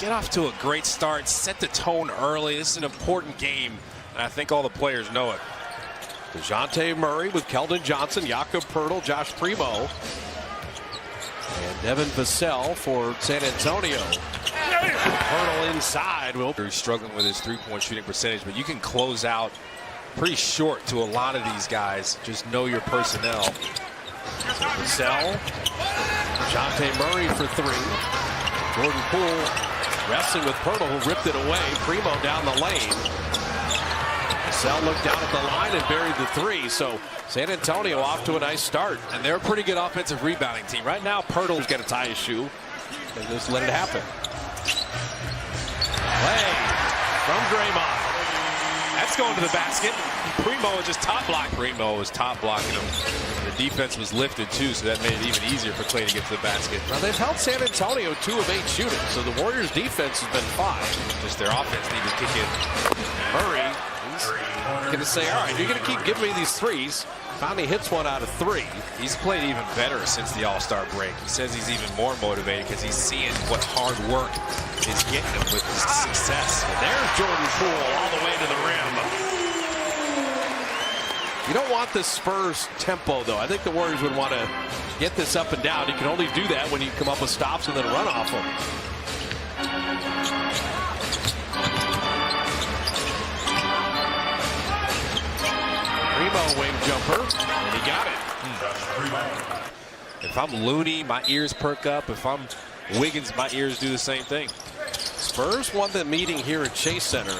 get off to a great start, set the tone early. This is an important game, and I think all the players know it. DeJounte Murray with Keldon Johnson, Jakob Poeltl, Josh Primo, and Devin Vassell for San Antonio. Poeltl inside. He's struggling with his three-point shooting percentage, but you can close out pretty short to a lot of these guys. Just know your personnel. Vassell, DeJounte Murray for three. Jordan Poole wrestling with Poeltl, who ripped it away. Primo down the lane. Vassell looked down at the line and buried the three. So San Antonio off to a nice start. And they're a pretty good offensive rebounding team. Right now, Poeltl's got to tie his shoe and just let it happen. Play from Draymond. That's going to the basket. Primo was just top block. Primo was top blocking him. The defense was lifted too, so that made it even easier for Clay to get to the basket. Now they've held San Antonio 2 of 8 shooting, so the Warriors' defense has been fine. Just their offense needed to kick in. Murray, he's going to say, all right, you're going to keep giving me these threes. Finally hits one out of 3. He's played even better since the All-Star break. He says he's even more motivated because he's seeing what hard work is getting him with his success. And there's Jordan Poole all the way to the rim. You don't want the Spurs tempo, though. I think the Warriors would want to get this up and down. You can only do that when you come up with stops and then run off them. Primo wing jumper, and he got it. If I'm Looney, my ears perk up. If I'm Wiggins, my ears do the same thing. Spurs won the meeting here at Chase Center.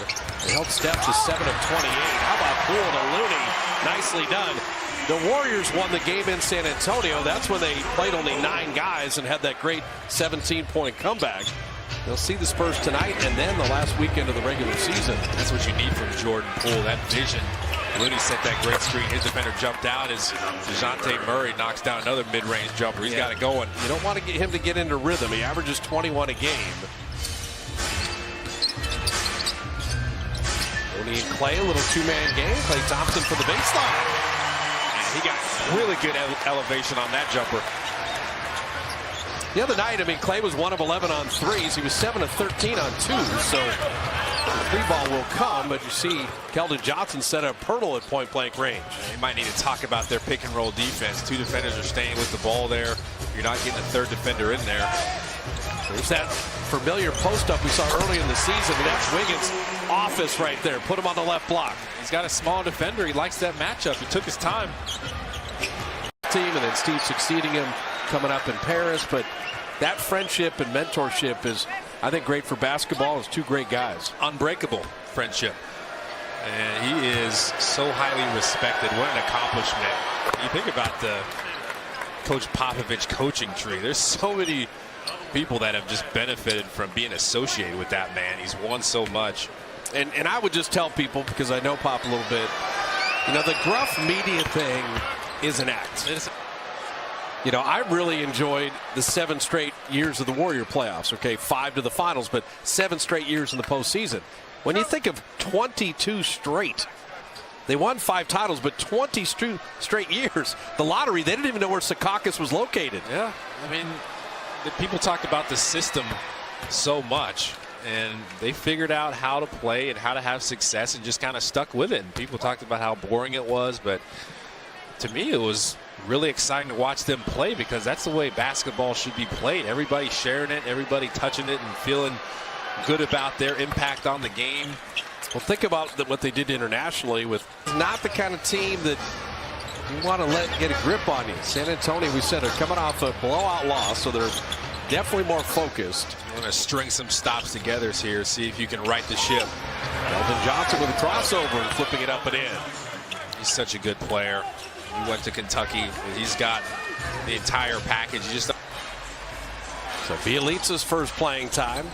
They held Steph to 7 of 28. How about Poole to Looney? Nicely done. The Warriors won the game in San Antonio. That's when they played only 9 guys and had that great 17-point comeback. They'll see the Spurs tonight and then the last weekend of the regular season. That's what you need from Jordan Poole, that vision. Looney set that great screen. His defender jumped out as DeJounte Murray knocks down another mid-range jumper. He's got it going. You don't want to get him to get into rhythm. He averages 21 a game. Looney and Clay, a little 2-man game. Klay Thompson for the baseline. And he got really good elevation on that jumper. The other night, I mean, Clay was 1 of 11 on threes. He was 7 of 13 on 2s. So the free ball will come, but you see Keldon Johnson set up Poeltl at point-blank range. They might need to talk about their pick-and-roll defense. 2 defenders are staying with the ball there. You're not getting a 3rd defender in there. There's that familiar post-up we saw early in the season. That's Wiggins' office right there. Put him on the left block. He's got a small defender. He likes that matchup. He took his time. Team, and then Steve succeeding him coming up in Paris. But that friendship and mentorship is, I think, great for basketball. It's 2 great guys. Unbreakable friendship. And he is so highly respected. What an accomplishment. You think about the Coach Popovich coaching tree. There's so many people that have just benefited from being associated with that man. He's won so much. And I would just tell people, because I know Pop a little bit, you know, the gruff media thing is an act. You know, I really enjoyed the 7 straight years of the Warrior playoffs. Okay, 5 to the finals, but 7 straight years in the postseason. When you think of 22 straight, they won 5 titles, but 20 straight years. The lottery, they didn't even know where Secaucus was located. Yeah, I mean, people talk about the system so much, and they figured out how to play and how to have success and just kind of stuck with it. And people talked about how boring it was, but to me, it was really exciting to watch them play, because that's the way basketball should be played. Everybody sharing it, everybody touching it and feeling good about their impact on the game. Well, think about what they did internationally with not the kind of team that you want to let get a grip on you. San Antonio, we said, are coming off a blowout loss, so they're definitely more focused. I'm going to string some stops together here, see if you can right the ship. Keldon Johnson with a crossover and flipping it up and in. He's such a good player. He went to Kentucky. He's got the entire package. He just... So Bielitsa's first playing time.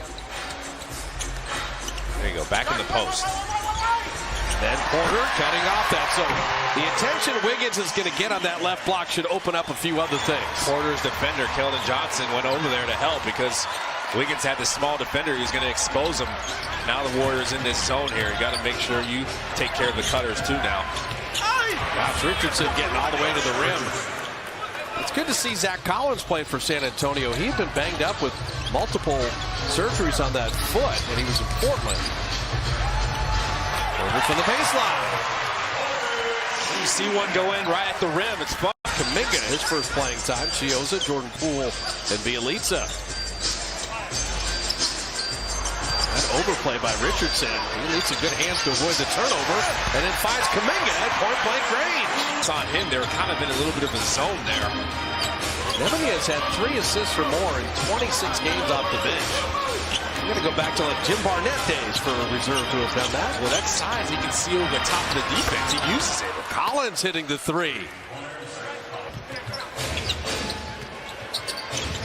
There you go, back in the post. Then Porter cutting off that. So the attention Wiggins is going to get on that left block should open up a few other things. Porter's defender, Keldon Johnson, went over there to help because Wiggins had this small defender who's going to expose him. Now the Warriors in this zone here. You got to make sure you take care of the cutters too now. Josh Richardson getting all the way to the rim. It's good to see Zach Collins play for San Antonio. He'd been banged up with multiple surgeries on that foot when he was in Portland. Over from the baseline. You see one go in right at the rim. It's fun. Kuminga, his first playing time. Chioza, Jordan Poole, and Bielitsa. That overplay by Richardson. He needs some good hands to avoid the turnover, and then finds Kuminga at point-blank range. It's on him. They were kind of in a little bit of a zone there. Nebany has had 3 assists or more in 26 games off the bench. I'm going to go back to like Jim Barnett days for a reserve to have done that. Well, that size, he can see over the top of the defense. He uses it. Collins hitting the 3.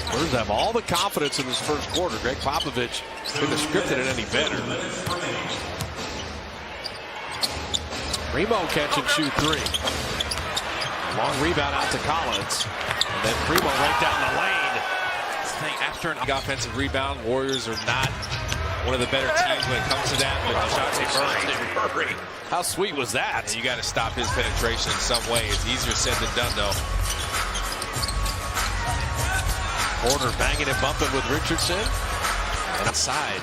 Spurs have all the confidence in this first quarter. Greg Popovich couldn't have scripted it any better. Primo catch and shoot 3. Long rebound out to Collins. And then Primo right down the lane. After an offensive rebound, Warriors are not one of the better teams when it comes to that. But Dejounte Murray. How sweet was that? And you got to stop his penetration in some way. It's easier said than done, though. Porter banging and bumping with Richardson. And outside,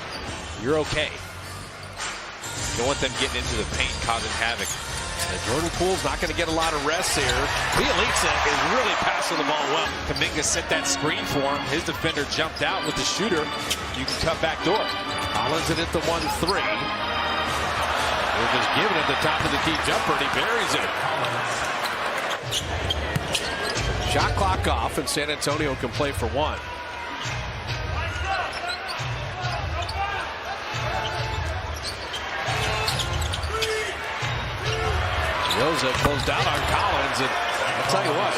you're okay. You don't want them getting into the paint, causing havoc. And Jordan Poole's not going to get a lot of rest here. Bielitsa is really passing the ball well. Kuminga set that screen for him. His defender jumped out with the shooter. You can cut back door. Collins at the 1-3. They're just giving it the top of the key jumper, and he buries it. Shot clock off, and San Antonio can play for 1. Rosa closed down on Collins, and I'll tell you what,